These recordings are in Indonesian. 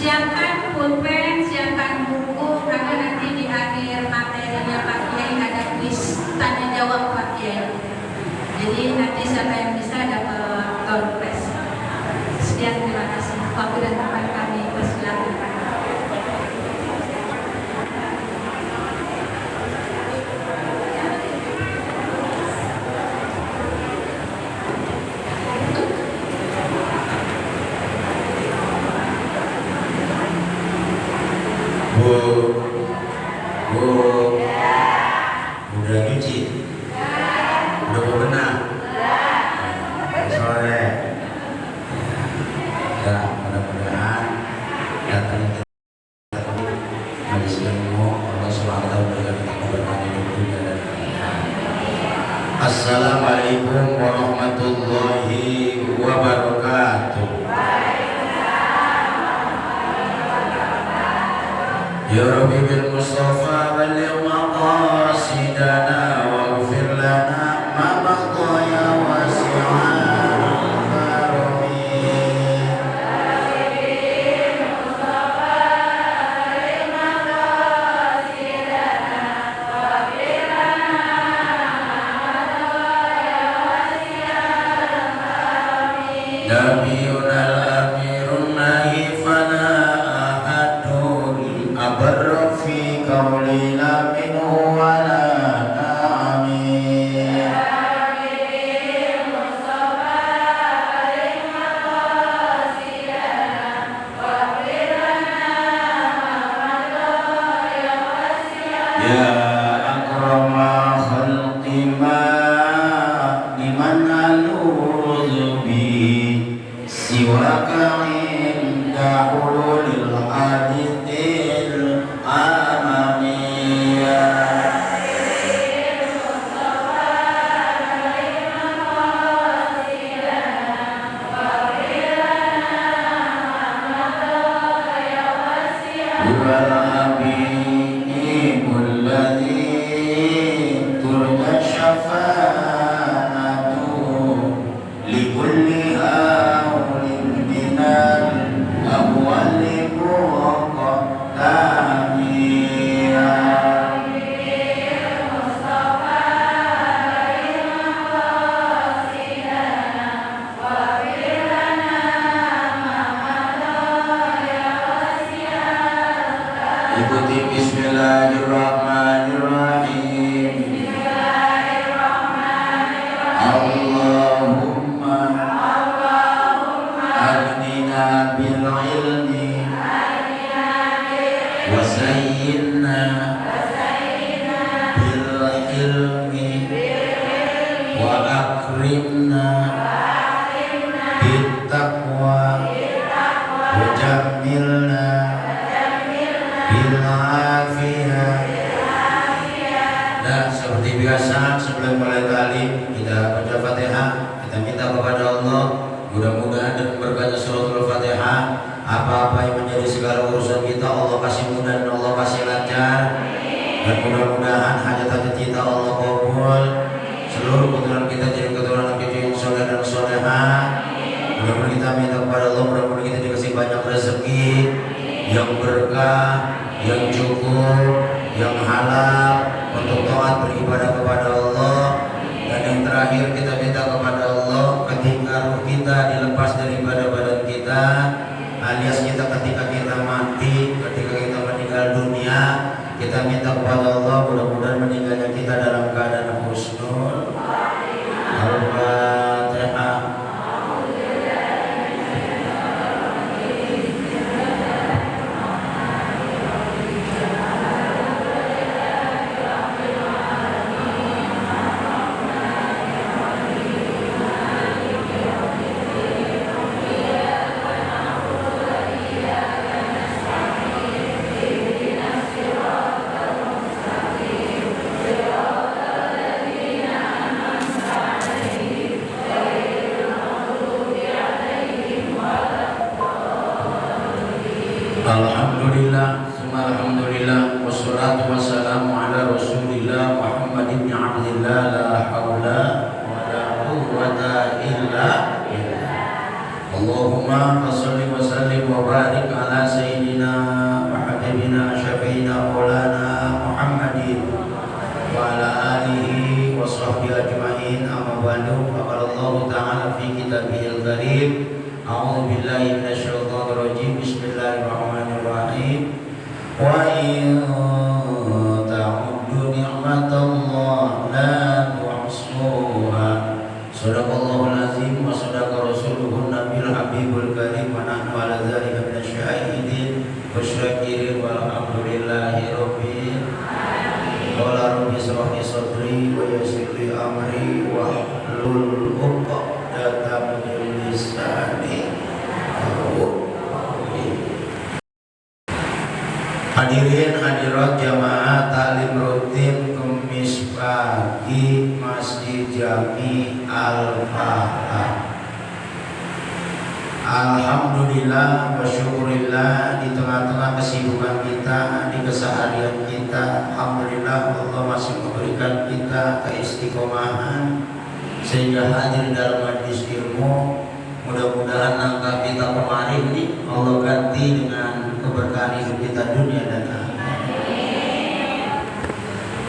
Siapkan pulpen, siapkan buku, karena nanti di akhir materinya Pak Kiai ada kuis tanya jawab Pak Kiai. Jadi nanti siapa yang bisa dapat door prize. Sekian, terima kasih. Waktu dan tempat kami persilakan. Udah nyuci? Udah bebenah? Sore? Ya, mudah-mudahan datang majelis ilmu Allah SWT memberikan kita keberkahan hidup dunia dan akhirat. Assalamualaikum warahmatullahi wabarakatuh. Ya Rabbi bil Mustafa baligh maqasidana waghfir lana ma madha ya wasi'al karami. Nabiyuna al-amirun naifana ahadun abarra fi qawlina minhu wa la na'amin. Ya akrama khalqi ma liman aludhu bi siwaka inda hululil hadithil amamiyya. Huwal habibul ladzi turja syafa'atu likulli hawlin minal awwali muqaddamiyya. Ikuti bismillahirrahmanirrahim. Allahumma aghnina bil ilmi wa zayyinna bil ilmi wa akrimna bit taqwa wa jammilna bil afiyah. Nah, seperti biasa sebelum mulai talim kita baca Fatihah, kita minta kepada Allah mudah-mudahan dan berkatnya suratul Fatihah apa-apa yang menjadi segala urusan kita Allah kasih mudah dan Allah kasih lancar, dan mudah-mudahan hajat-hajat kita Allah kabul, seluruh keturunan kita jadi keturunan cucu yang soleh dan solehah. Mudah-mudahan kita minta kepada Allah, mudah-mudahan kita dikasih banyak rezeki yang berkah, yang cukup, yang halal untuk taat beribadah kepada Allah. Dan yang terakhir kita minta kepada Allah ketika ruh kita dilepas daripada badan kita, alias kita ketika kita mati, ketika kita meninggal dunia, kita minta kepada Allah mudah-mudahan meninggalnya kita dalam keadaan husnul Al-Fatihah. Alhamdulillah, alhamdulillah, wassalatu wassalamu ala rasulillah Muhammad ibn Abdillah, la hawla wa la quwwata illa billah. Allah Allahumma shalli wa sallim wa barik ala sayyidina wa habibina syafiina maulana Muhammadin wa ala alihi wa sahbihi ajma'in. Amma ba'du. Qala Allah ta'ala fi kitabihil karim. A'udzu billahi minasyaitonir rajim. Bismillahirrahmanirrahim. Wa in ta'uddu ni'matallahi la tuhsuha. Sadaqallahul azim wa sadaqa rasuluhun nabiyul habibul karim wa nahnu ala dzalika minasyahidin wasyakirin walhamdulillahi rabbil alamin. Qala rabbi shrah li sadri wa yassir li amri wa hlul 'uqdatam min lisani. Hadirin hadirat jamaah taklim rutin Kemis pagi Masjid Jami Al-Falah. Alhamdulillah wa syukurillah, di tengah-tengah kesibukan kita, di keseharian kita, alhamdulillah Allah masih memberikan kita keistiqomahan sehingga hadir dalam majlis ilmu. Mudah-mudahan angka kita kemarin ini Allah ganti dengan keberkahan hidup kita dunia dan akhirat.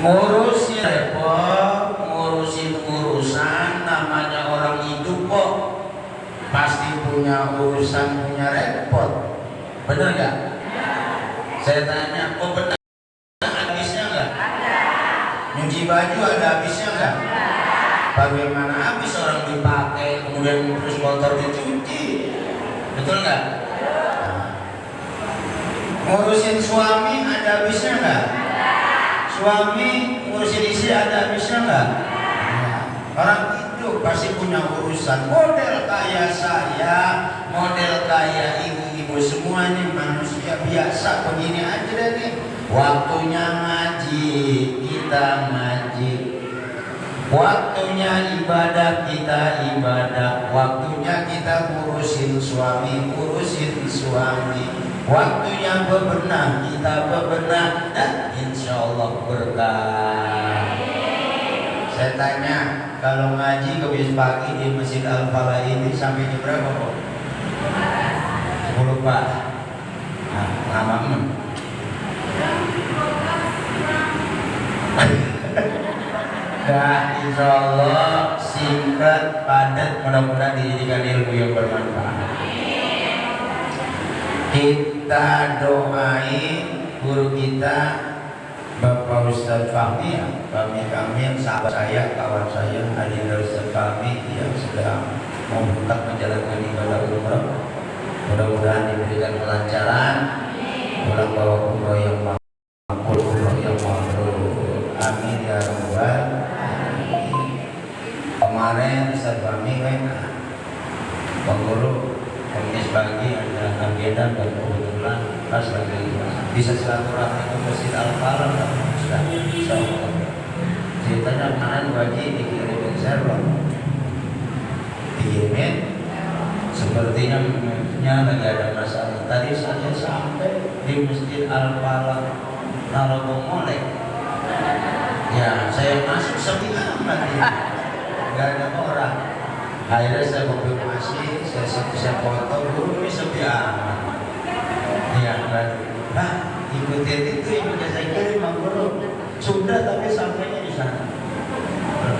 Ngurusin repot, ngurusin urusan, namanya orang hidup kok pasti punya urusan, punya repot. Bener gak? Saya tanya, kok benar ada habisnya gak? Nyuci baju ada habisnya gak? Bagaimana habis orang dipakai kemudian terus kotor dicuci? Betul nggak? Ngurusin suami ada habisnya nggak? Suami ngurusin istri ada habisnya nggak? Orang hidup pasti punya urusan. Model kayak saya, model kayak ibu-ibu, semuanya manusia biasa begini aja deh nih. Waktunya ngaji, kita ngaji. Waktunya ibadah, kita ibadah. Waktunya kita ngurusin suami, ngurusin suami. Waktunya bebenah, kita bebenah. Dan insya Allah berkah. Saya tanya, kalau ngaji Kemis pagi di Masjid Al-Falah ini sampai jam berapa kok? 10 Pak. Nah, lama Nah, insya Allah singkat, padat, mudah-mudahan dijadikan ilmu yang bermanfaat. Kita doai guru kita Bapak Ustadz Fahmi, Fahmi Kamil, sahabat saya, kawan saya, Adinda Ustadz Fahmi yang sedang membuka menjalankan ibadah umrah. Mudah-mudahan diberikan kelancaran, pulang bawa umrah yang makbul, umrah yang mabrur. Amin ya rabbal. Kemarin Ustadz Fahmi kan Bang Guru Kemis pagi ada agenda dan kebetulan pas lagi bisa silaturahmi ke Masjid Al-Falah dan Ustadz insyaallah. Ceritanya kemarin wajib dikirimin server, dikirimin sepertinya lagi ada masalah. Tadi saya sampai di Masjid Al-Falah Narogong Molek. Ya, saya masuk sepi amat ini. Gak ada orang. Akhirnya saya konfirmasi, saya foto, guru ini sepi amat. Ya, Pak, ikutin itu yang bisa saya kirim, Bang Guru. Sudah, tapi sampainya di sana.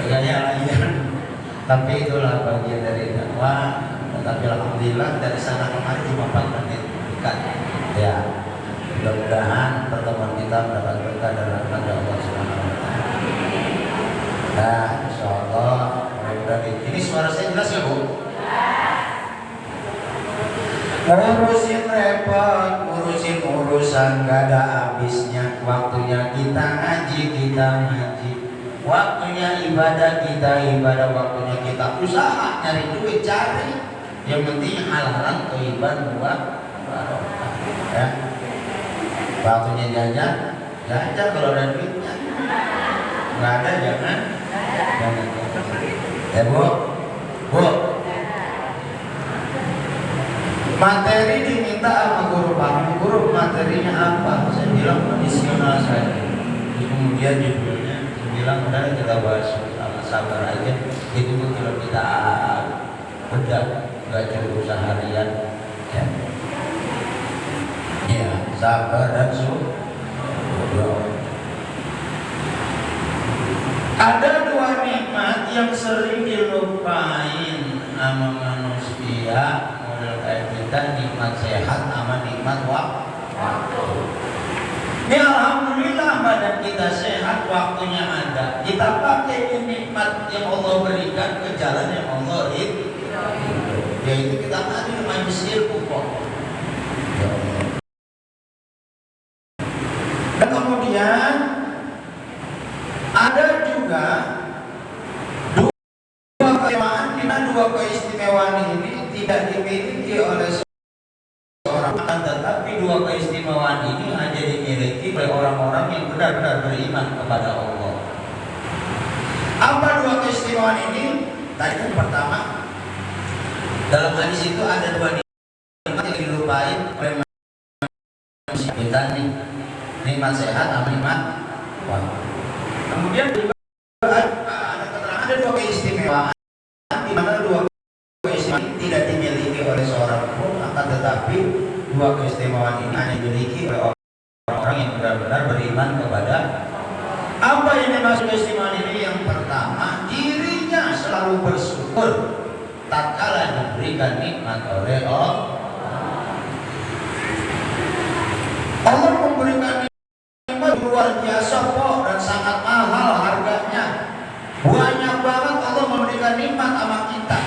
Gaya layan. Tapi itulah bagian dari dakwah. Tapi alhamdulillah dari sana kemarin cuma 4 menit dekat. Ya, mudah-mudahan pertemuan kita mendapat berkah dan rahmat dari Allah Subhanahu wa taala. Nah, insyaallah mudah-mudahan ini suara saya jelas ya, Bu? Ngurusin repot, ngurusin urusan gak ada habisnya. Waktunya kita ngaji, kita ngaji. Waktunya ibadah, kita ibadah. Waktunya kita usaha, nyari duit, cari. Yang penting hal-hal keiban buat barokah. Ya. Waktunya jajan, jajan kalau ada duitnya. Nggak ada jangan. Ya Bu, materi diminta sama guru Pak. Guru materinya apa? Saya bilang tradisional saja. Kemudian judulnya, saya bilang udah kita bahas sama sabar aja. Itu kalau kita bedah nggak cukup seharian. Ya, ya sabar dan syukur. Ada dua nikmat yang sering dilupain sama manusia model kayak kita, nikmat sehat sama nikmat waktu. Ini alhamdulillah badan kita sehat, waktunya ada. Kita pakai nikmat yang Allah berikan ke jalan yang Allah ridho. Yaitu kita tadi majelis ilmu kok. Dan kemudian ada juga dua keistimewaan ini tidak dimiliki oleh seorang, tetapi dua keistimewaan ini hanya dimiliki oleh orang-orang yang benar-benar beriman kepada Allah. Apa dua keistimewaan ini? Tadi yang pertama, dalam hadis itu ada dua nikmat yang dilupain oleh manusia. Kita nih, nikmat sehat sama nikmat waktu. Kemudian juga ada dua keistimewaan di mana dua keistimewaan tidak dimiliki oleh seorang pun, akan tetapi dua keistimewaan ini hanya dimiliki oleh orang-orang yang benar-benar beriman kepada. Apa yang dimaksud keistimewaan ini? Yang pertama, dirinya selalu bersyukur tatkala diberikan nikmat oleh Allah. Allah memberikan nikmat luar biasa kok, dan sangat mahal harganya. Banyak banget Allah memberikan nikmat sama kita.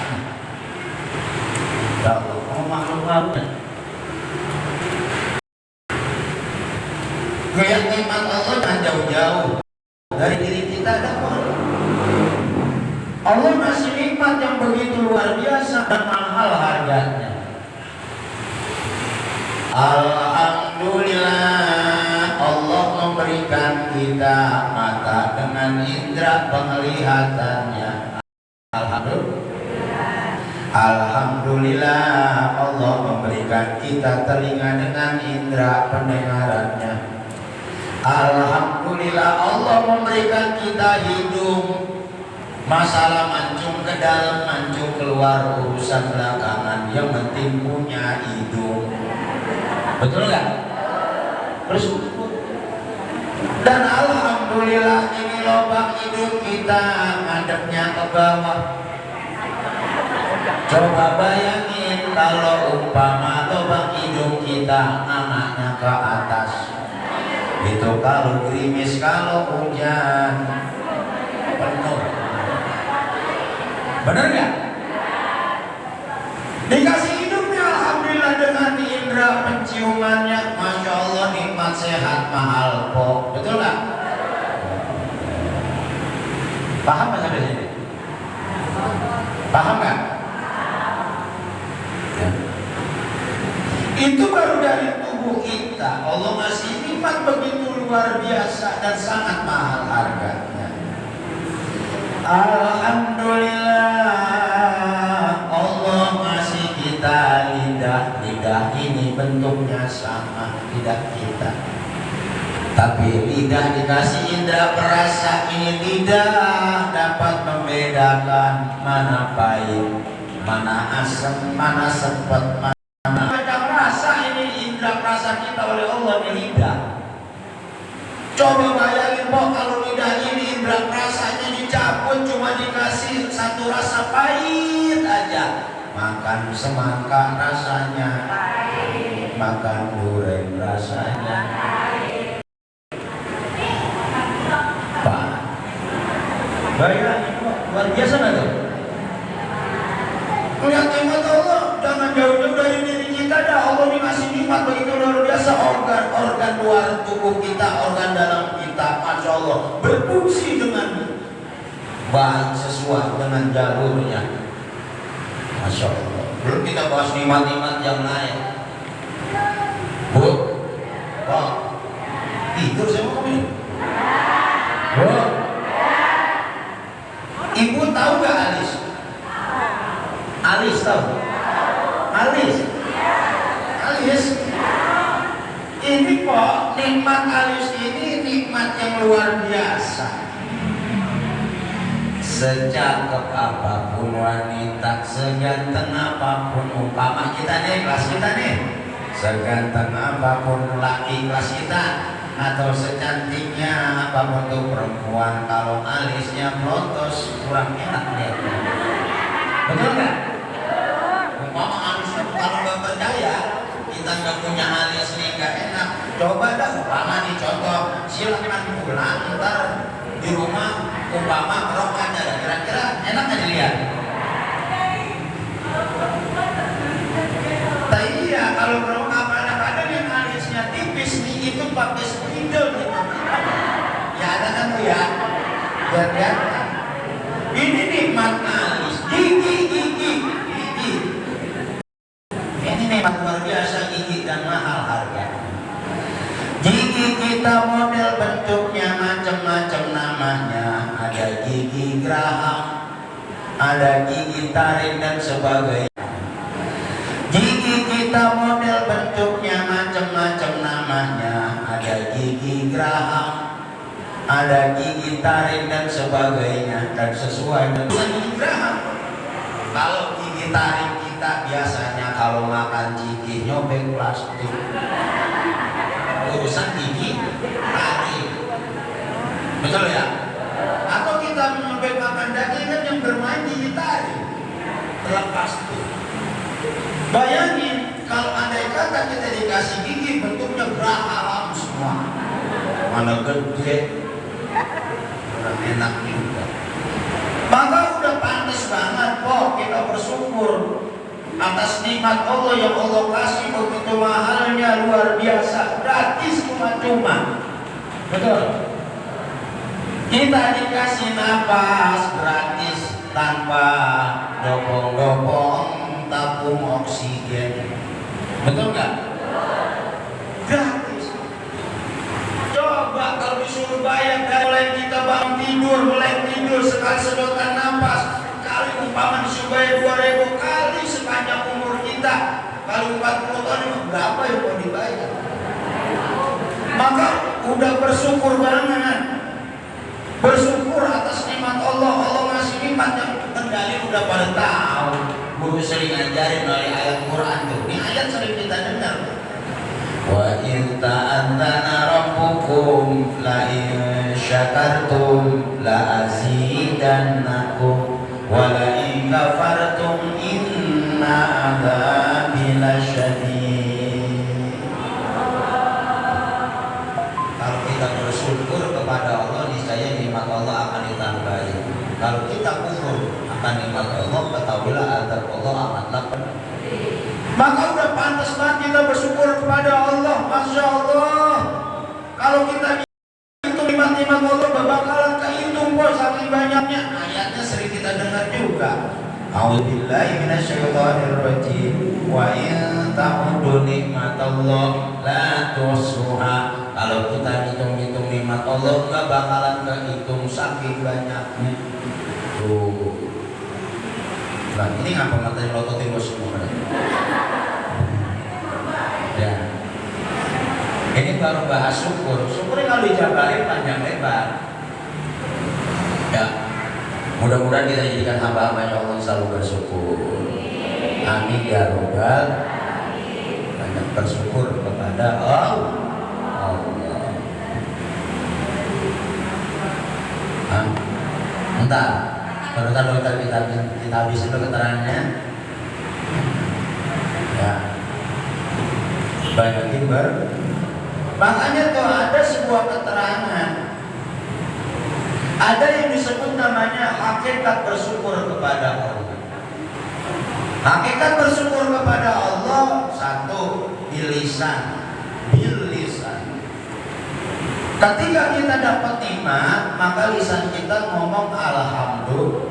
Ya Allah, mau maklum-maklumnya. Kayak nikmat Allah jangan jauh-jauh dari diri kita. Allah kasih nikmat yang begitu luar biasa dan mahal harganya. Alhamdulillah, Allah memberikan kita mata dengan indera penglihatannya. Alhamdulillah, Allah memberikan kita telinga dengan indera pendengarannya. Alhamdulillah, Allah memberikan kita hidung. Masalah mancung ke dalam, mancung keluar, urusan belakangan. Yang penting punya hidung. Betul nggak? Terus, dan alhamdulillah ini lubang hidung kita ngadepnya ke bawah. Coba bayangin kalau umpama lubang hidung kita anaknya ke atas. Itu kalau gerimis, kalau hujan penuh. Benar nggak? Dikasih hidupnya alhamdulillah dengan indera penciumannya, masya Allah, nikmat sehat mahal kok. Betul nggak? Paham nggak sampai sini? Paham nggak? Ya. Itu baru dari tubuh kita. Allah ngasih nikmat begitu luar biasa dan sangat mahal harganya. Alhamdulillah, Allah ngasih kita lidah. Lidah ini bentuknya sama lidah kita, tapi lidah dikasih indera perasa. Ini lidah dapat membedakan mana pahit, mana asam, mana sepet, mana macam rasa. Ini indera perasa kita oleh Allah di lidah. Coba bayangin kok kalau lidah ini indera perasanya dicabut, cuma dikasih satu rasa pahit aja. Makan semangka rasanya pahit, makan durian rasanya pahit. Bayangin kok, luar biasa nggak tuh? Lihat nikmat Allah, jangan jauh-jauh dari diri kita dah. Allah dikasih nikmat begitu luar biasa. Organ-organ luar tubuh kita, organ dalam kita, masya Allah, berfungsi dengan baik sesuai dengan jalurnya. Masya Allah. Belum kita bahas nikmat-nikmat yang lain. Bu, Pak, tidur saya mau ini. Bu, Ibu tahu gak Alis? Alis tahu? Alis? Alis? Ini kok nikmat Alis ini nikmat yang luar biasa. secakep apapun wanita, seganteng apapun umpama kita nih, kelas kita nih, seganteng apapun laki kelas kita, atau secantiknya apapun tuh perempuan, kalau alisnya melotos kurang enak lihat. Betul nggak? Umpama alisnya, kalau nggak percaya kita nggak punya alis nih nggak enak, coba dah umpama nih contoh, silakan pulang ntar di rumah umpama rok aja, kira-kira enak nggak dilihat? Nah, iya, kalau rok kadang-kadang yang alisnya tipis nih itu pakai spidol gitu. Ya ada kan tuh ya, biar ini nikmat alis, gigi. Ini nikmat luar biasa, gigi dan mahal harga. Gigi kita model bentuknya macam-macam namanya, ada gigi geraham, ada gigi taring dan sebagainya. Gigi kita model bentuknya macam-macam namanya, ada gigi geraham, ada gigi taring dan sebagainya, dan sesuai dengan gigi geraham. Kalau gigi taring kita biasanya kalau makan gigi nyobek plastik. Urusan gigi taring, betul ya? Atau kita menyobek makan daging kan yang bermain gigi taring, terlepas tuh. Bayangin kalau andai kata kita dikasih gigi bentuknya geraham semua, mana gede, kurang enak juga. Maka udah pantas banget kok kita bersyukur atas nikmat Allah yang Allah kasih begitu mahalnya, luar biasa, gratis, cuma-cuma. Betul? Kita dikasih napas gratis tanpa dopong-dopong tabung oksigen. Betul nggak? Gratis. Coba kalau disuruh bayar dari mulai kita bangun tidur, mulai tidur sekali sedotan napas, kali umpama disuruh bayar 2.000 kali sepanjang umur kita, kalau 40 tahun itu berapa yang mau dibayar? Maka udah bersyukur banget. Bersyukur atas nikmat Allah. Allah ngasih nikmat yang kendali udah pada tahu. Guru sering ngajarin dari ayat Quran tuh. Ini ayat sering kita dengar. Wa in ta'adzana rabbukum la in syakartum la azidannakum wa la in kafartum inna adzabi lasyadid. Kalau kita bersyukur kepada Allah, niscaya nikmat Allah akan ditambahi. Kalau kita kufur akan nikmat Allah, ketahuilah azab Allah amatlah penuh. Maka udah pantas banget kita bersyukur kepada Allah. Masya Allah, kalau kita itu nikmat-nikmat Allah bakalan kehitung kok saking banyaknya. Ayatnya sering kita dengar juga. A'udzubillahi minasyaitonirrajim. Wa in ta'uddu nikmatallah la tuhsuha. Kalau kita hitung-hitung nikmat Allah enggak bakalan kehitung saking banyaknya. Tuh. Nah, ini ngapa materi loto timur semua? Ya. Ini baru bahas syukur. Syukur kalau dijabarin panjang lebar. Ya. Mudah-mudahan kita jadikan hamba-hambanya Allah selalu bersyukur. Amin ya robbal. Banyak bersyukur kepada Allah. Bentar, baru kita habisin dulu keterangannya. Ya, banyakin makanya tuh ada sebuah keterangan, ada yang disebut namanya hakikat bersyukur kepada Allah. Hakikat bersyukur kepada Allah satu, bil lisan. Ketika kita dapat nikmat, maka lisan kita ngomong alhamdulillah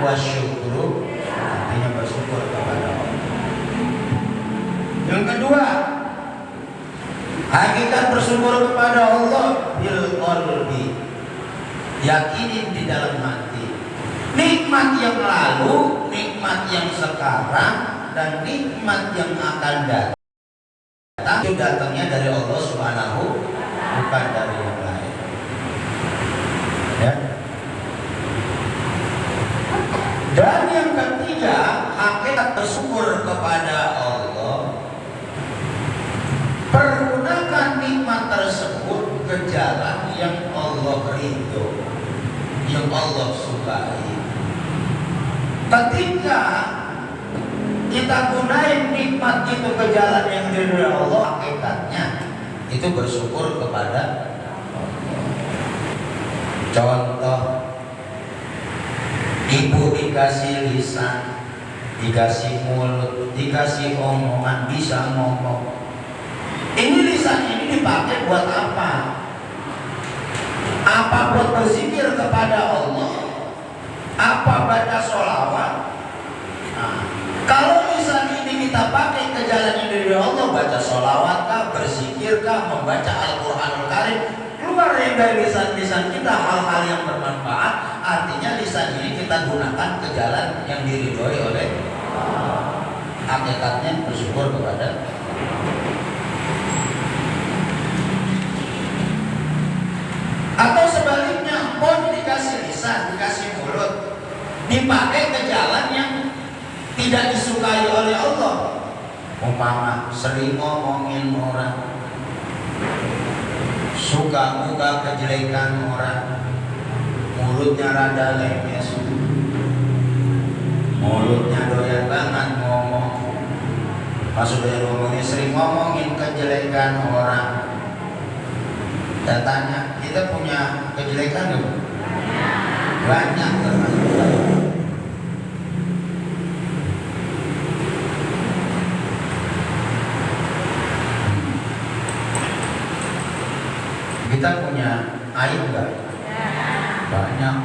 wa syukru, artinya bersyukur kepada Allah. Yang kedua, hakikat bersyukur kepada Allah bil qalbi, yakinin di dalam hati. Nikmat yang lalu, nikmat yang sekarang, dan nikmat yang akan datang itu datangnya dari Allah Subhanahu, bukan dari yang lain. Ya. Dan yang ketiga, hakikat bersyukur kepada Allah. Pergunakan nikmat tersebut ke jalan yang Allah ridho, yang Allah sukai. Ketika kita gunain nikmat itu ke jalan yang diridhoi Allah, hakikatnya itu bersyukur kepada Allah. Contoh, ibu dikasih lisan, dikasih mulut, dikasih omongan, bisa ngomong. Ini lisan ini dipakai buat apa? Apa buat berzikir kepada Allah? Apa baca sholawat? Nah, kalau lisan ini kita pakai ke jalan yang diridhoi Allah, baca sholawat kah, berzikir kah, membaca Al-Quranul Karim, keluar dari lisan-lisan kita hal-hal yang bermanfaat, artinya lisan ini kita gunakan ke jalan yang diridhoi oleh Allah. Hakikatnya bersyukur kepada. Atau sebaliknya, pun dikasih lisan, dikasih mulut, dipakai ke jalan yang tidak disukai oleh Allah. Umpama sering ngomongin orang, suka muka kejelekan orang, mulutnya rada lemes, mulutnya doyan banget ngomong. Maksud dari ngomongnya sering ngomongin kejelekan orang. Saya tanya, kita punya kejelekan nggak? Banyak termasuk. Kita punya aib nggak? Banyak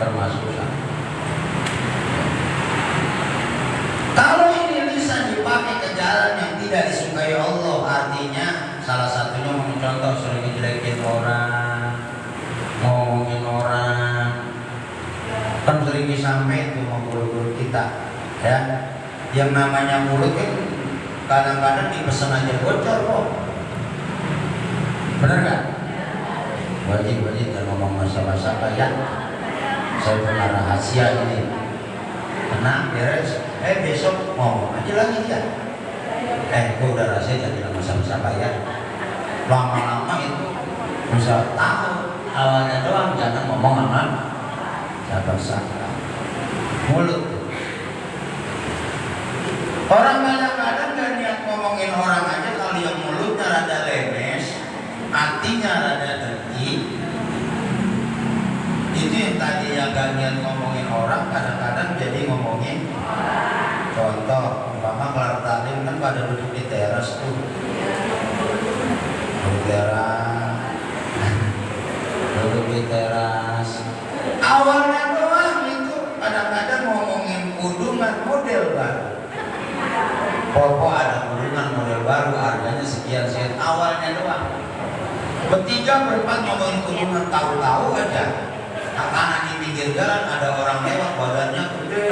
termasuk. Kalau ini lisan dipakai ke jalan yang tidak disukai Allah, artinya salah satunya mencontoh sering ngejelekin orang, ngomongin orang, kan sering disampaikan tuh sama guru-guru kita, ya. Yang namanya mulut kan kadang-kadang dipesan aja bocor kok, bener nggak? Wajib dan ngomong masa-masa kayak saya punya rahasia ini, tenang beres, besok ngomong aja lagi ya. Gue udah rahasia jadi masa-masa kayak. Lama-lama itu bisa tahu awalnya doang, jangan ngomong sama siapa-siapa. Mulut. Orang kadang-kadang gak niat ngomongin orang aja, kalau yang mulutnya rada lemes, hatinya rada dengki, itu yang tadi yang gak niat ngomongin orang, kadang-kadang jadi ngomongin. Contoh, umpama kelar taklim kan pada duduk di teras tuh. Duduk di teras. Awalnya doang itu kadang-kadang ngomongin kudungan model baru. Popo ada kudungan model baru, harganya sekian-sekian. Awalnya doang. Bertiga berempat ngomongin kudungan, tahu-tahu aja. Karena di pinggir jalan ada orang lewat badannya gede.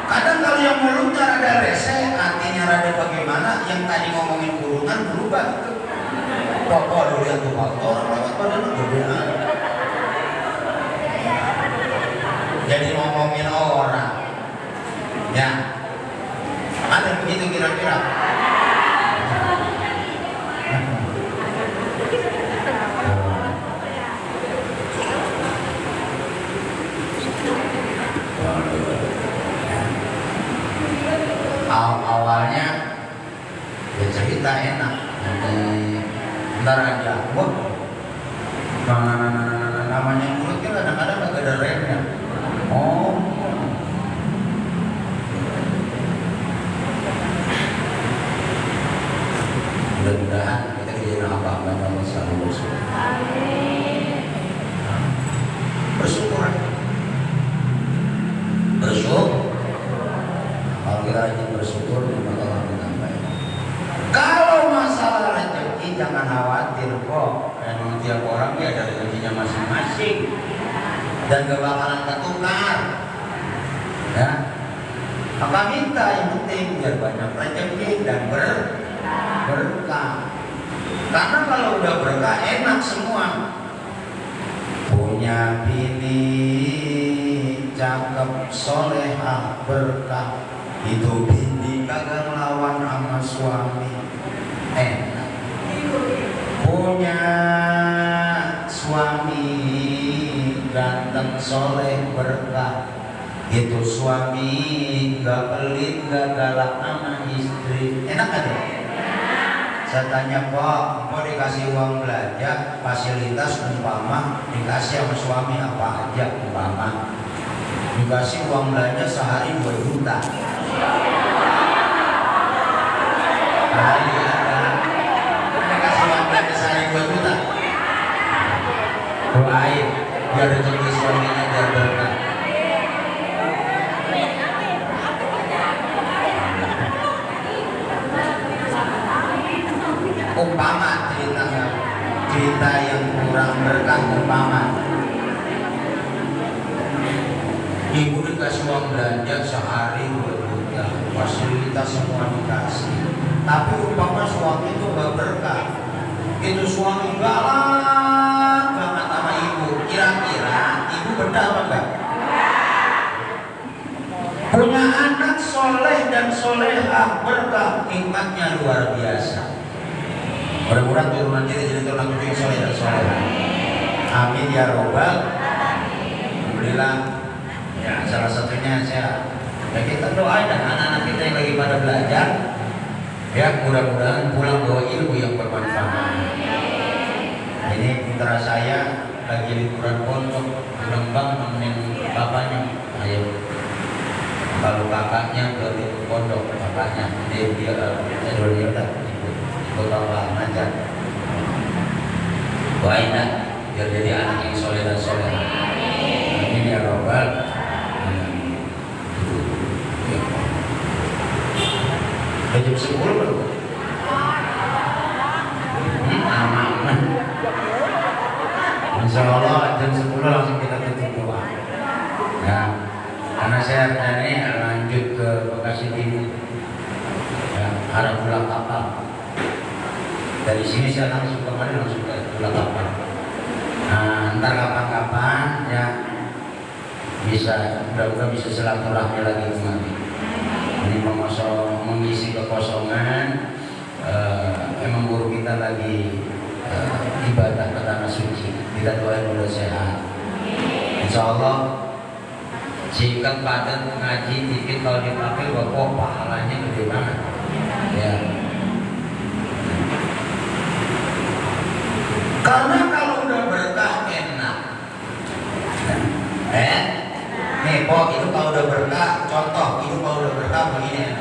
Kadang kalau yang mulutnya rada rese, artinya rada bagaimana, yang tadi ngomongin kurungan berubah gitu. Popo ada lihat tuh orang lewat badannya gede. Jadi ngomongin orang, ya. Ada begitu kira-kira. Awalnya ya cerita enak, nanti ntar aja, wah, namanya mulut kan kadang-kadang agak ada remnya. Oh, mudah-mudahan kita kejadian apa-apa Allah selalu bersyukur. Bersyukur. Kalau kita rajin bersyukur, maka Allah menambah. Kalau masalah rezeki jangan khawatir kok. Memang tiap orang ya ada rezekinya masing-masing dan gak bakalan ketukar. Ya, maka minta yang penting biar banyak rezeki dan berkah. Karena kalau udah berkah enak semua. Punya bini cakep cakep, solehah, berkah. Itu bini kagak ngelawan sama suami. Enak. Punya suami ganteng, soleh, berkah. Itu suami gak pelit, gak galak sama istri. Enak kan ya? Saya tanya, Pak, mau dikasih uang belanja, fasilitas umpama dikasih sama suami apa aja umpama? Dikasih uang belanja sehari 2 juta. Sehari ada. Dikasih uang belanja sehari 2 juta. Doain biar rezeki suaminya biar berkah. Umpama cerita yang kurang berkah, umpama ibu dikasih uang belanja sehari 2 juta, fasilitas semua dikasih, tapi umpama suami itu gak berkah, itu suami galak banget sama ibu, kira-kira ibu benar apa enggak? Punya anak soleh dan solehah, berkah, nikmatnya luar biasa. Mudah-mudahan turunan kita jadi turunan cucu yang soleh dan solehah. Amin ya robbal. Alhamdulillah. Ya, salah satunya kita doain dan anak-anak kita yang lagi pada belajar, ya mudah-mudahan pulang bawa ilmu yang bermanfaat. Ini putra saya lagi liburan pondok, Lembang nemenin bapaknya. Ayo, kalau kakaknya ke pondok, bapaknya dia udah ikut bapak ngajar. Doain dah biar jadi anak yang soleh dan soleh. Amin ya robbal. Jam 10 belum? Aman. Insya Allah jam 10 langsung kita tutup doa. Ya, karena saya ini lanjut ke Bekasi Timur. Ya, arah pulang kapal. Dari sini saya langsung kemarin langsung ke pulang kapal. Nah, ntar kapan-kapan ya bisa, mudah-mudahan bisa silaturahmi lagi kembali. Ini mengisi kekosongan. Emang guru kita lagi ibadah ke tanah suci, kita doain mudah sehat. Insya Allah singkat padat ngaji dikit kalau dipakai bapak pahalanya gede banget. Ya. Karena kalau udah berkah enak. Nih Pok, itu kalau udah berkah, contoh itu kalau udah berkah begini.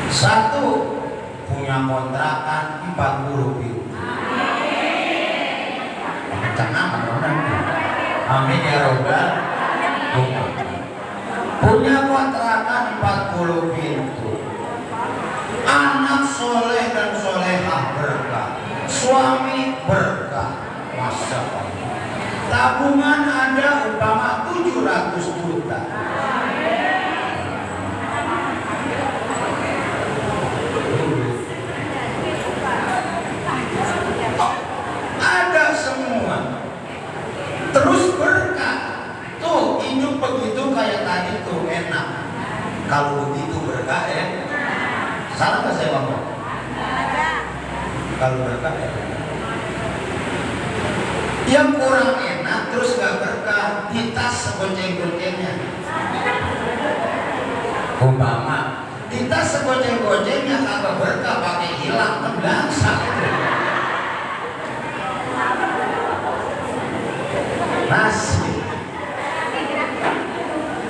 Satu, punya kontrakan 40 ribu. Kencang amat orang. Amin ya robbal. Punya kontrakan 40 pintu. Anak soleh dan solehah berkah. Suami berkah. Masya Allah. Tabungan ada umpama 700 juta. Ada semua. Terus berkah. Tuh hidup begitu kayak tadi tuh enak. Kalau begitu berkah ya. Salah nggak saya ngomong? Kalau berkah ya. Yang kurang enak terus gak berkah, di tas segoceng-gocengnya. Umpama di tas segoceng-gocengnya kagak berkah, pakai hilang kan bangsa. Nasi.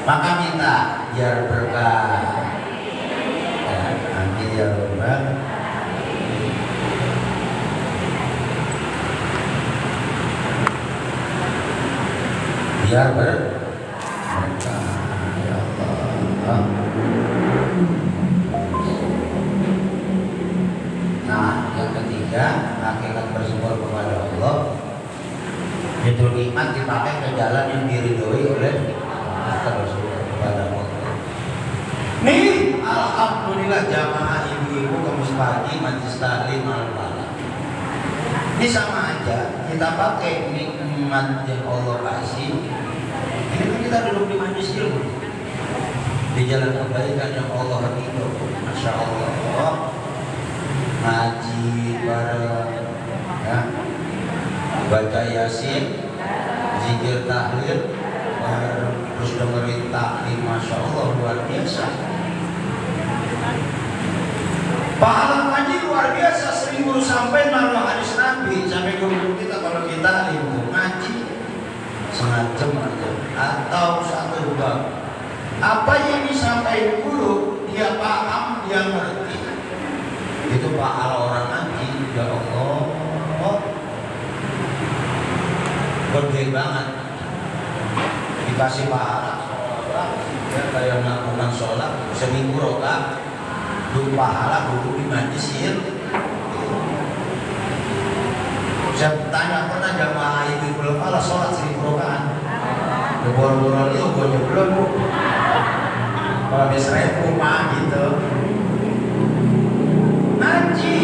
Maka minta biar berkah. Amin ya robbal. Biar berkah ya Allah. Nah, yang ketiga, hakikat bersyukur kepada Allah. Itu nikmat dipakai ke jalan yang diridhoi oleh Allah. Bersyukur kepada Allah. Nih, alhamdulillah jamaah ibu-ibu kamis pagi majlis taklim al-falah. Ini sama aja, kita pakai nikmat yang Allah kasih Ini kan kita duduk di majelis ilmu, di jalan kebaikan yang Allah ridho. Masya Allah, ngaji bareng, ya, baca yasin, zikir tahlil bareng, terus dengerin taklim. Masya Allah, luar biasa. Pahala ngaji luar biasa, 1000 sampai malah hadis Nabi. Sampai guru kita kalau kita ilmu ngaji setengah jam aja atau 1 bab, apa yang disampaikan guru dia paham, dia ngerti, itu pahala orang ngaji. Ya Allah, gede banget, dikasih pahala ya, kayak melakukan sholat 1000 rakaat, itu pahala guru di majelis ilmu. Saya tanya, pernah jamaah ibu belum kalah sholat 1000 rakaat? Boro-boro lu gue belum. Kalau habis 1000 mah gitu. Ngaji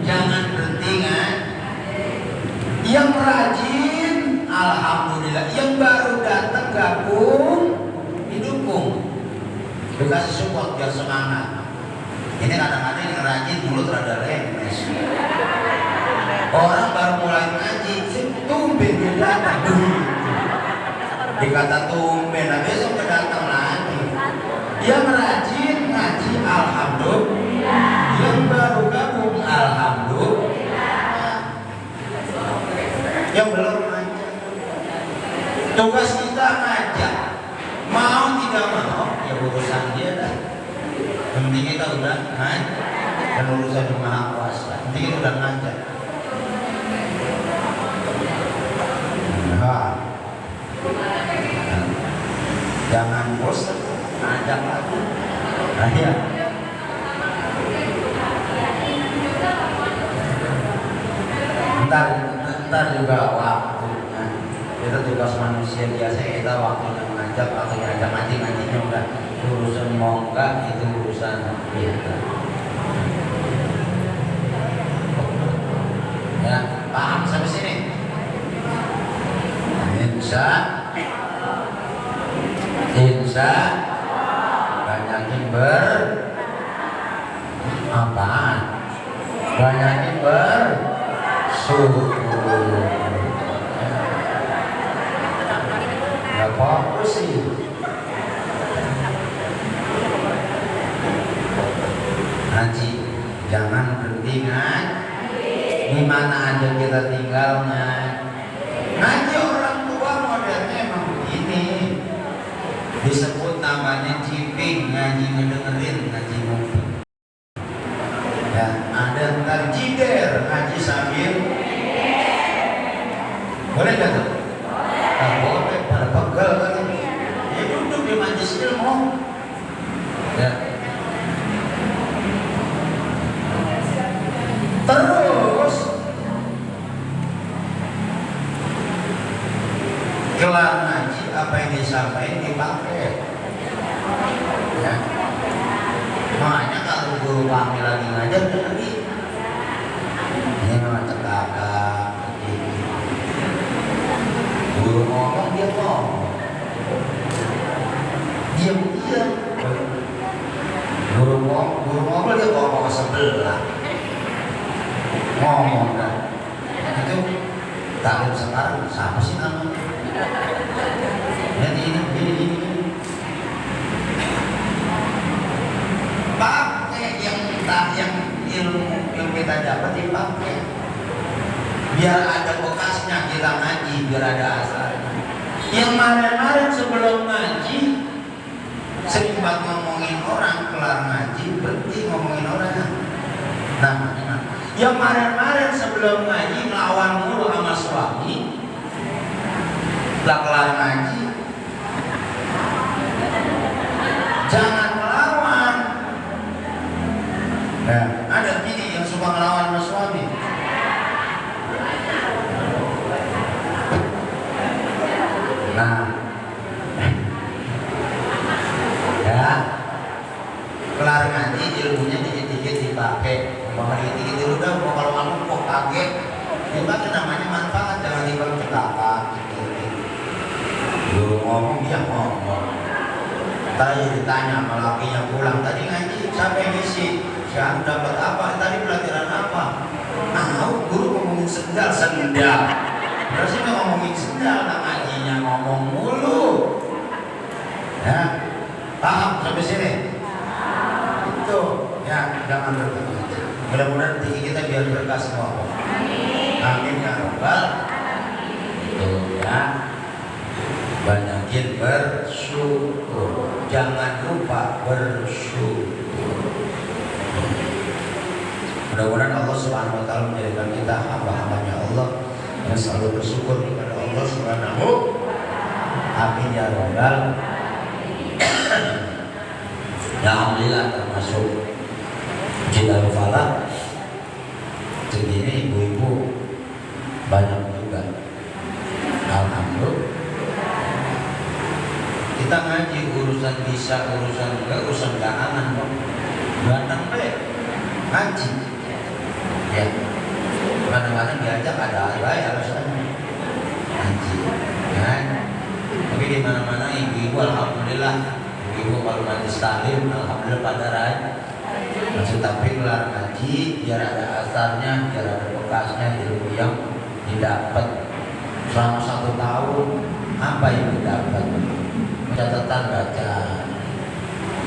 jangan berhenti kan? Yang rajin alhamdulillah, yang baru datang gabung didukung, dikasih support biar semangat. Ini kadang-kadang yang rajin mulut rada lemes. Orang baru mulai ngaji, tumben dia datang. Dikata tumben, nah besok dia datang lagi. Yang rajin ngaji alhamdulillah, yang baru gabung alhamdulillah, yang belum ngajak. Tugas kita ngajak, mau tidak mau ya urusan dia dah. Yang penting kita udah ngajak, dan urusan yang maha kuasa. Yang penting kita udah ngajak. Nah, jangan bosan, ngajak lagi. Nah ya, ntar juga waktunya. Itu tugas manusia biasa, kita waktunya mengajak atau ngajak ngajinya udah urusan mau enggak, itu urusan kita. Ya, paham sampai sini? Insya banyakin apaan? Banyakin bersyukur. Gak apa-apa sih. Ngaji jangan berhenti ngaji. Di mana aja kita tinggal ngaji. Orang tua modelnya emang begini, disebut namanya ciping, ngaji ngedengerin, ngaji ngumpul. Ya, ada ntar jider, ngaji sambil boleh gak tuh? Nah, boleh, pada pegel kan. Ya duduk di majelis ilmu. Ya. Terus kelar ngaji, apa yang disampaikan dipakai. Ya. Makanya kalau guru kami lagi ngajar lagi, ini memang cekakak. Guru ngomong dia ngomong, diam. Guru ngomong dia ngomong ke sebelah, ngomong kan. Itu taklim sekarang siapa sih namanya? Jadi ini pakai yang ilmu yang kita dapat dipakai, biar ada bekasnya kita ngaji, biar ada asalnya. Yang kemarin sebelum ngaji sering banget ngomongin orang, kelar ngaji berhenti ngomongin orang. Nah, yang kemarin sebelum ngaji ngelawan mulu sama suami, lah kelar ngaji jangan melawan. Nah, ada bini yang suka ngelawan sama suami. Nah, ya, kelar ngaji ilmunya dikit-dikit dipakai. Mau dikit-dikit dulu dah, kalau kamu kok kaget, dipakai namanya manfaat, jangan dipakai cekakak. Guru ngomong dia ngomong. Tadi ditanya sama lakinya pulang, tadi ngaji siapa yang ngisi? Saya dapat apa? Tadi pelajaran apa? Guru ngomongin sendal. Terus nggak ngomongin sendal, nah ngajinya ngomong mulu. Ya, paham sampai sini? Itu ya, jangan bertanya. Mudah-mudahan tinggi kita biar berkah semua. Amin ya rabbal. Itu ya. Banyakin bersyukur, jangan lupa bersyukur. Mudah-mudahan Allah Subhanahu wa taala menjadikan kita hamba-hambanya Allah yang selalu bersyukur kepada Allah Subhanahu. Amin ya rabbal. Ya alhamdulillah termasuk Jidal Falak. Segini ibu-ibu banyak juga. Alhamdulillah. Kita ngaji urusan bisa, urusan enggak, urusan keamanan kok. Ganteng deh, ngaji. Ya, mana-mana diajak ada alasannya. Ngaji, kan? Tapi di mana-mana ibu-ibu alhamdulillah, ibu kalau majlis taklim alhamdulillah pada rajin. Maksud tapi gelar ngaji biar ada asarnya, biar ada bekasnya ilmu yang didapat selama 1 tahun. Apa yang didapat? Catatan baca.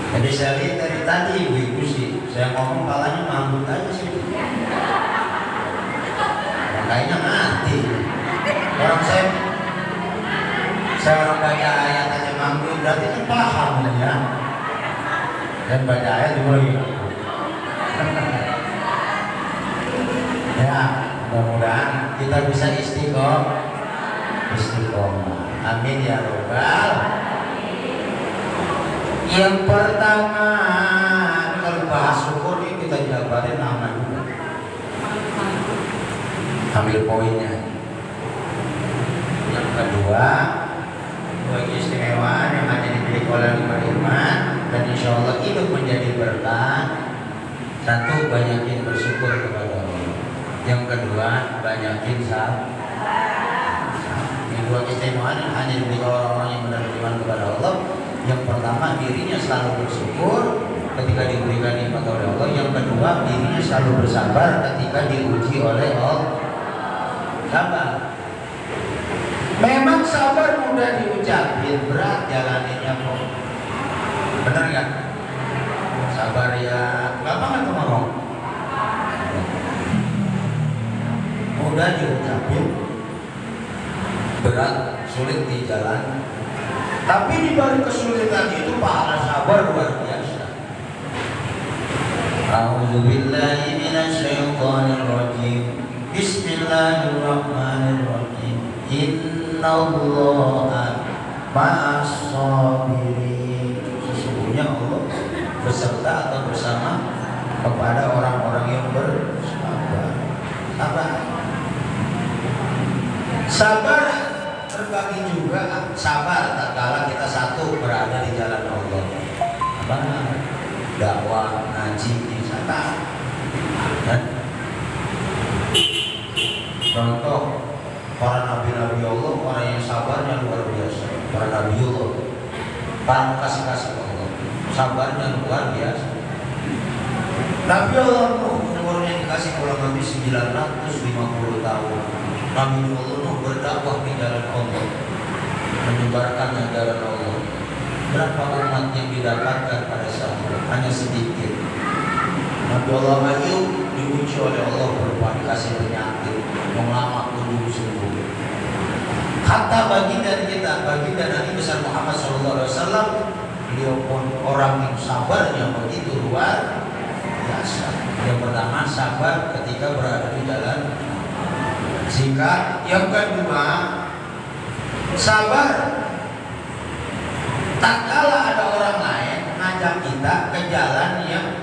Jadi saya lihat dari tadi ibu-ibu sih, saya ngomong palanya mambut aja sih. Kayaknya mati. Orang saya orang baca ayat aja mambut, berarti kan paham ya. Dan baca ayat juga lagi. Ya, mudah-mudahan kita bisa istiqomah. Amin ya rabbal. Yang pertama, kalau bahas syukur ini kita jabarin nama dulu. Ambil poinnya. Yang kedua, bagi istimewaan yang hanya dimiliki oleh iman dan insya Allah hidup menjadi berkah. Satu, banyakin bersyukur kepada Allah. Yang kedua, banyakin sabar. Yang dua keistimewaan yang hanya dimiliki orang-orang yang benar beriman kepada Allah. Yang pertama, dirinya selalu bersyukur ketika diberikan nikmat oleh Allah. Yang kedua, dirinya selalu bersabar ketika diuji oleh Allah. Sabar. Memang sabar mudah diucapin, berat jalaninnya kok. Benar nggak? Sabar ya, gampang nggak ngomong? Mudah diucapin, berat, sulit di jalan. Tapi di balik kesulitan itu pahala sabar luar biasa. A'udzubillahi minasyaitonir rajim. Bismillahirrahmanirrahim. Innallaha ma'as sabirin. Sesungguhnya Allah beserta atau bersama kepada orang-orang yang bersabar. Sabar terbagi juga. Sabar tatkala kita satu berada di jalan Allah. Dakwah, ngaji, sabar. Contoh para nabi-nabi Allah, orang yang sabarnya luar biasa. Para nabi Allah, para kasih-kasih Allah, sabarnya luar biasa. Nabi Allah umurnya dikasih kurang lebih 950 tahun. Nabi Allah berdakwah di jalan Allah, menyebarkan ajaran Allah. Berapa umat yang didapatkan pada saat itu? Hanya sedikit. Nabi Allah Ayub diuji oleh Allah berupa dikasih penyakit, lama kunjung sembuh. Kata baginda kita, baginda Nabi besar Muhammad SAW, beliau pun orang yang sabarnya begitu luar biasa. Yang pertama, sabar ketika berada di jalan. Sehingga yang kedua, sabar tak kala ada orang lain ngajak kita ke jalan yang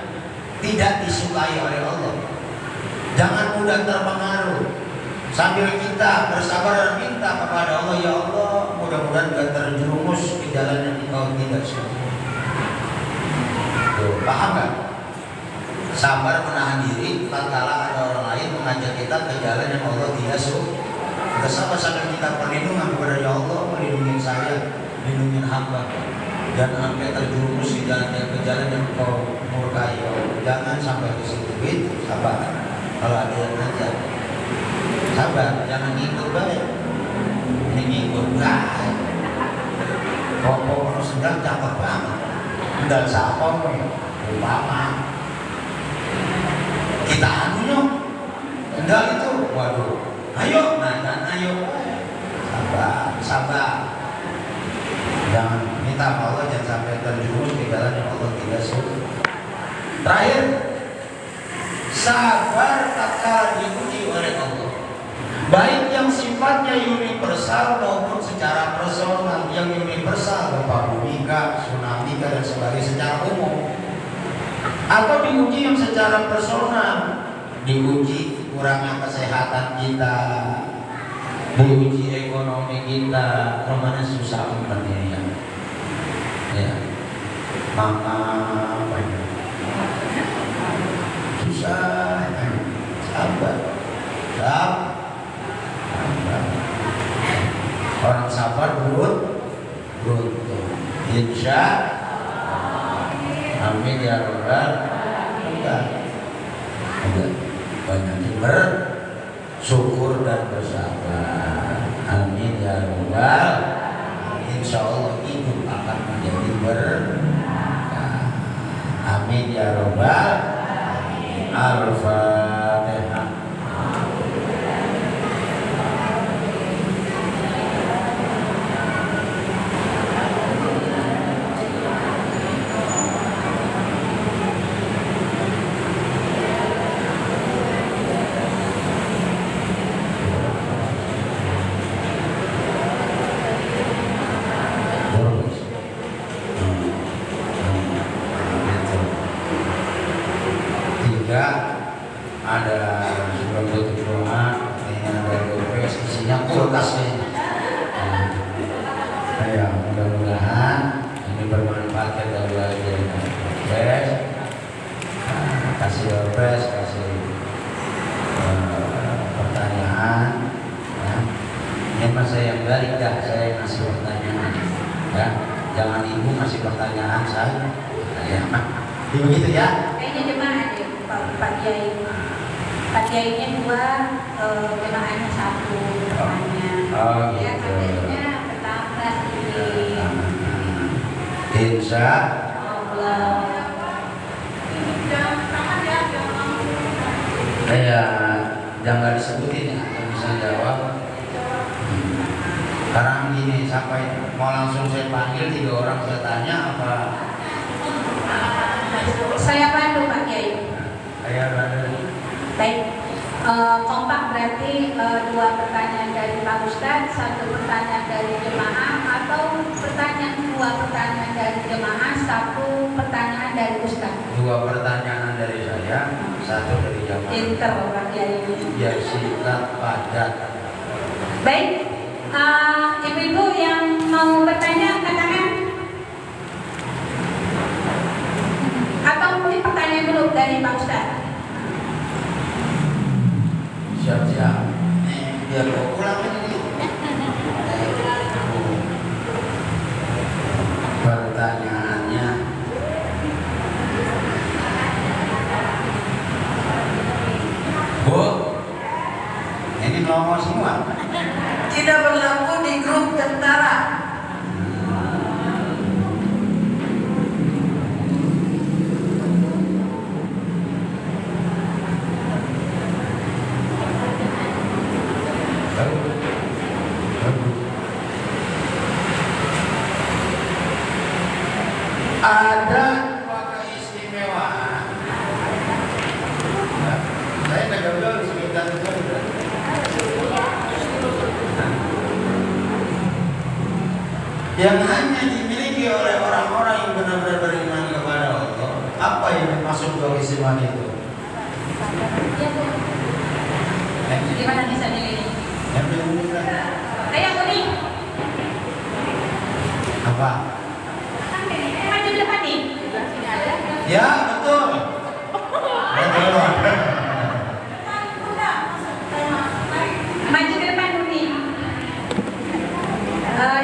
tidak disukai oleh Allah. Jangan mudah terpengaruh. Sambil kita bersabar dan minta kepada Allah, ya Allah, mudah-mudahan gak terjerumus ke jalan yang Engkau tidak suka. Paham gak? Sabar menahan diri tatkala ada orang lain mengajak kita ke jalan yang Allah tidak suka. Kita sabar sambil kita perlindungan kepada ya Allah, melindungi saya lindungi hamba. Jangan sampai terjerumus di jalan yang kau murkai. Jangan sampai ke situ. Itu sabar. Kalau ada yang ngajak, sabar. Jangan ngikut baik. Ini ngikut baik. Kau sedang cakep banget. Udah siapa nih? Umpama kita anunya, endal itu. Waduh. Ayo, nah dan ayo. Sabar. Jangan minta Allah jangan sampai terjerumus di jalan yang Allah tidak suka. Terakhir, sabar tatkala diuji oleh Allah. Baik yang sifatnya universal maupun secara personal. Yang universal berupa bumika, tsunami dan sebagainya secara umum. Atau diuji yang secara personal, diuji kurangnya kesehatan kita, diuji ekonomi kita, kemana susah umpamanya ya, mama susah, sabar, orang sabar beruntung, insya amin ya rabbal alamin. Banyak bersyukur dan bersabar, amin ya rabbal alamin. Insya Allah hidup akan menjadi berkah, amin ya rabbal alamin. Al-Fatihah. Ada sebelum tutup doa, ini ada kulkas, isinya kulkas ini. Ya, mudah-mudahan ini bermanfaat kita belajar. Kasih dompet, kasih pertanyaan. Ya. Ini mas saya yang balik dah, saya yang ngasih pertanyaan. Ya, jangan ibu ngasih pertanyaan saya. Ya, begitu ya. Kayaknya jemaah deh, Pak Kiai. Pak Kiainya 2, jemaahnya 1 pertanyaan. Oh, Ya, gitu. katanya ketabrak ini. Insya Allah. jangan disebutin ya, yang bisa jawab. Sekarang gini, sampai mau langsung saya panggil 3 orang saya tanya apa? Saya bantu Pak Kiai. Saya ada. Baik, kompak berarti 2 pertanyaan dari Pak Ustadz, 1 pertanyaan dari jemaah, atau 2 pertanyaan dari jemaah, 1 pertanyaan dari Ustadz. 2 pertanyaan dari saya, 1 dari jemaah. Pinter Pak Kiai ini. Biar singkat padat. Baik, ibu-ibu yang mau bertanya katakan, atau mungkin pertanyaan dulu dari Pak Ustadz. Siap-siap. Biar mau pulang ini. Pertanyaannya, Bu, ini ngomong semua. Tidak berlaku di grup tentara. Ada 2 keistimewaan. Saya nggak jauh-jauh di sekitar itu. Yang hanya dimiliki oleh orang-orang yang benar-benar beriman kepada Allah. Apa yang masuk ke keistimewaan itu? Gimana bisa milih? Yang benar-benar Kayak kuning. apa? Maju depan nih. Ya betul. Betul. Maju ke depan kuning.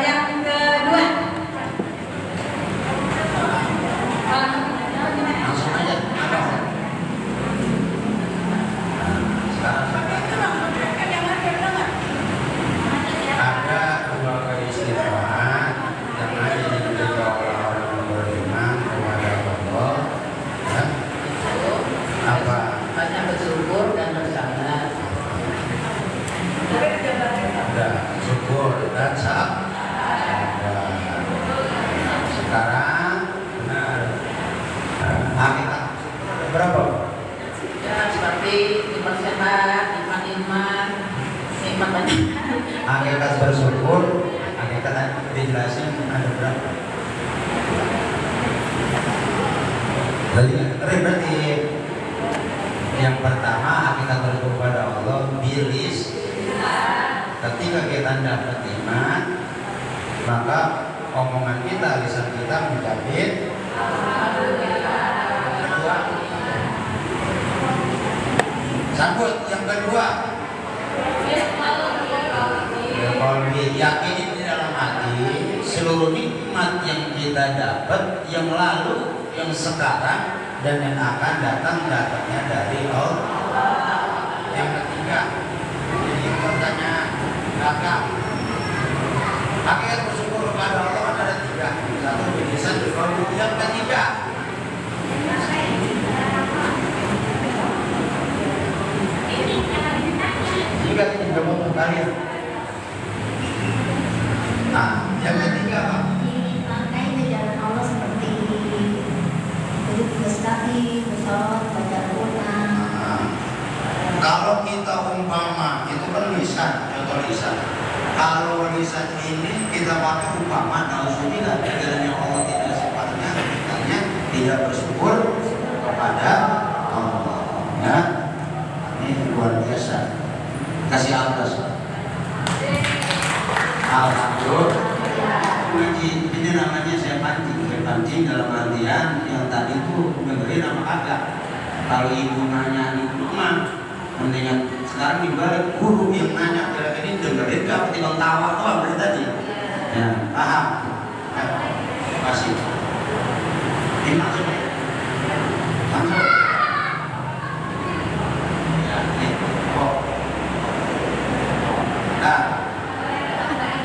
Yang kedua. seperti iman sehat, iman, nikmat banyak. Hakikat bersyukur, hakikat dijelasin ada berapa? Berarti yang pertama hakikat bersyukur pada Allah bilis. Ketika kita dapat iman, maka omongan kita, lisan kita menjadi kedua. Sambut yang kedua. Yakini di dalam hati seluruh nikmat yang kita dapat, yang lalu, yang sekarang, dan yang akan datangnya dari Allah. Yang ketiga, jadi pertanyaan belakang. Hakikat bersyukur kepada Allah ada tiga. Satu bilisan, yang ketiga. Jika tidak mau kalian. Nah, yang ketiga apa? Dipakai di jalan Allah seperti duduk berstafi, bersolat, baca Al-Quran. Kalau kita umpama itu kan lisan, contoh lisan. Kalau lisan ini kita pakai umpama, nauzubillah, jalan yang Allah tidak sepatutnya, artinya tidak bersyukur kepada Allah. Ya, ini luar biasa. Kasih atas. Alhamdulillah. Ini namanya saya pancing dalam artian yang tadi itu memberi nama agak. Kalau ibu nanya ibu mah, mendingan sekarang dibalik guru yang nanya kira ini dengerin gak ketimbang tawa doang dari tadi. Ya, paham? Ya, kasih. Ini maksudnya. Langsung. Ya, ini. Oh. Nah.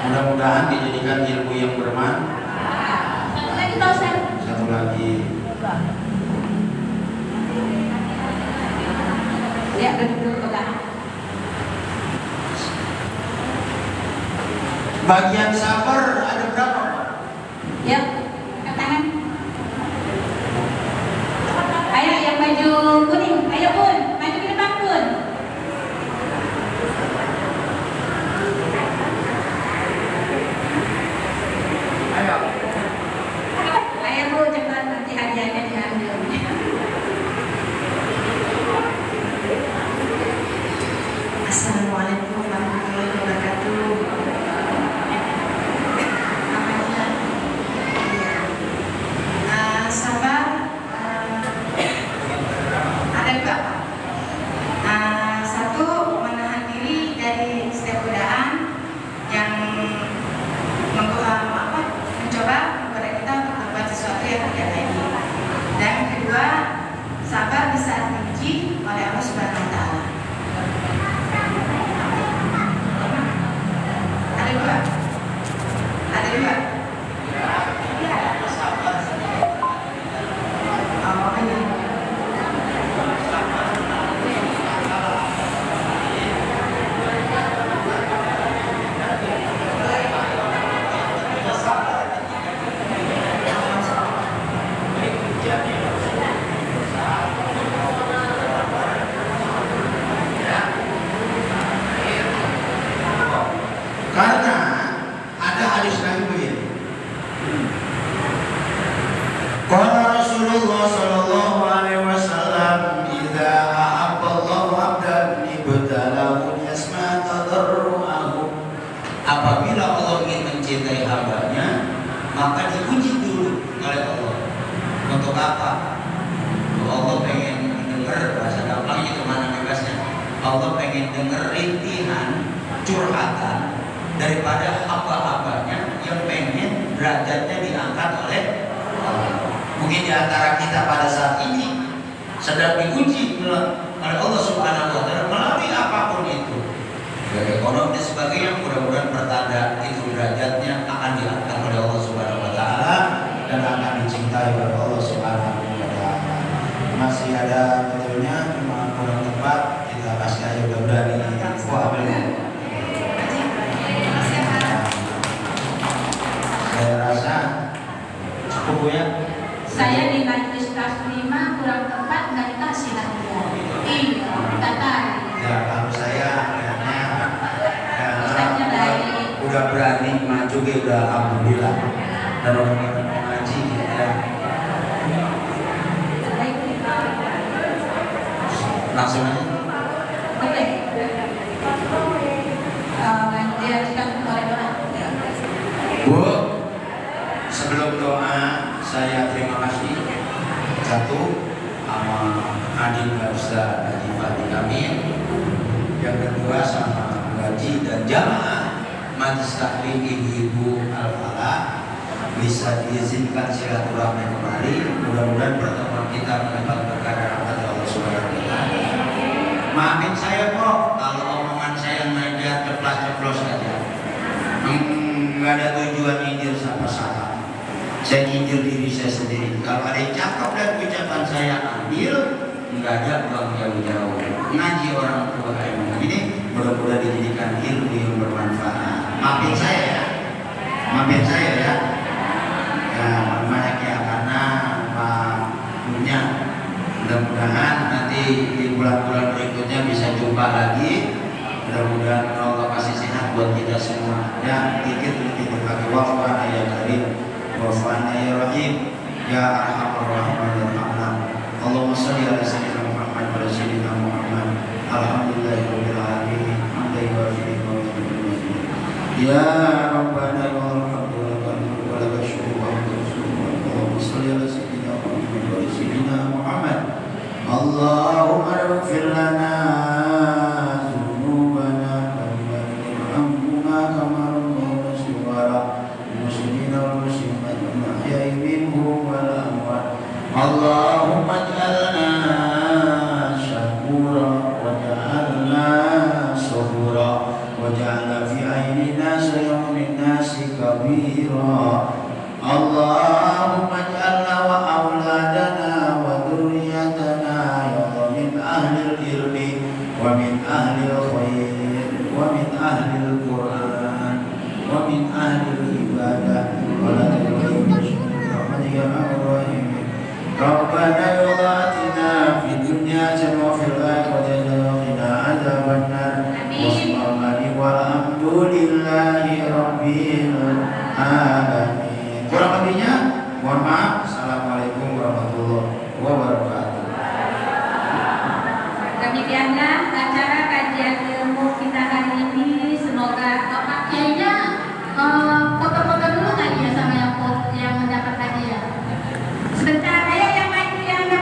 Mudah-mudahan dijadikan ilmu yang bermanfaat. Satu lagi Pak Ustaz. Satu lagi. Ya, duduk ke belakang. Bagian sabar ada berapa? Ya, angkat tangan. Ayo yang baju kuning, ayo Bun, maju ke depan Bun. Ayo Bu, cepat nanti hadiahnya diambil. Assalamualaikum warahmatullahi wabarakatuh. Sabar ada dua. Satu, menahan diri dari setiap godaan yang mencoba menggoda kita untuk berbuat sesuatu yang tidak baik. Dan yang kedua, sabar di saat diuji oleh Allah Subhanahu Wa Taala. Ada dua. Ada dua. Oh, iya. Karena ada hadis Nabi begini. Qala Rasulullah sallallahu alaihi wasallam, "Idza ahabba Allahu 'abdan ibtalahu yasma tadarruahu." Apabila Allah ingin mencintai hambanya, maka diuji dulu oleh Allah. Untuk apa? Allah pengen dengar, bahasa gampangnya kemana bebasnya. Allah pengen dengar rintihan, curhatan daripada hamba-hambanya yang pengen derajatnya diangkat oleh Allah. Mungkin di antara kita pada saat ini sedang diuji oleh Allah Subhanahu Wa Taala melalui apapun itu, dari ekonomi dan sebagainya. Mudah-mudahan pertanda itu derajatnya akan diangkat oleh Allah Subhanahu Wa Taala dan akan dicintai oleh Allah Subhanahu Wa Taala. Masih ada betulnya, cuma kurang tepat kita kasih aja udah berani. Wah, saya rasa cukup Bu ya. Saya di majelis kelas 5 kurang tepat nggak dikasih hadiah. udah alhamdulillah. Dan orang ngaji ya. Langsung aja. Oke. Dilanjutkan oleh doa. Bu, sebelum doa saya terima kasih satu sama adik Ustaz Haji Fadli Kamil, yang kedua sama Haji dan jamaah Majelis Taklim Ibu-Ibu Al-Falah bisa diizinkan silaturahmi kembali. Mudah-mudahan pertemuan kita mendapat berkah dan rahmat Allah Subhanahu wa taala. Maafin saya kok kalau omongan saya main lihat ceplos-ceplos saja. Nggak ada tujuan nyindir siapa-siapa. Saya nyindir diri saya sendiri. Kalau ada yang cakap dan ucapan saya ambil, nggak ada uang jauh-jauh. Ngaji orang tua kayak ini mudah-mudahan dijadikan ilmu yang bermanfaat. Maafin saya ya. Maafin saya ya. Ya, banyak ya karena punya. Mudah-mudahan nanti di bulan-bulan berikutnya bisa jumpa lagi. Mudah-mudahan Allah kasih sehat buat kita semua. Ya, dikit-dikit dipakai wafana ya karim, wafana ya rahim, ya arhamar rahimin ya. Allahumma shalli ala sayyidina Muhammad wa ala sayyidina Muhammad. Alhamdulillahirabbil alamin. Hamdan wa ya Rabbana ya Alhamdulillah wa lakal syukru wa Allahumma shalli ala sayyidina Muhammad wa ala sayyidina Muhammad. Allahumma ighfir lana dzunubana warhamna kama rabbana shighara muslimina wal muslimat wa ahya'i minhum wal amwat. Allahumma ij'alna syakura waj'alna sabura waj'alna fi aynina sayyidin nasi kabira. Allahumma ij'alna wa auladana wa dhurriyyatana ya min ahli ilmi wa min ahli khair wa min ahli al-Qur'an wa min ahli ibadah wa la tuqim ya rahim. Rabbana yu'atina fid dunya hasanah wa fil akhirati hasanah wa qina adzabannar. Walhamdulillahi rabbil alamin. Kurang lebihnya mohon maaf. Assalamualaikum warahmatullahi wabarakatuh.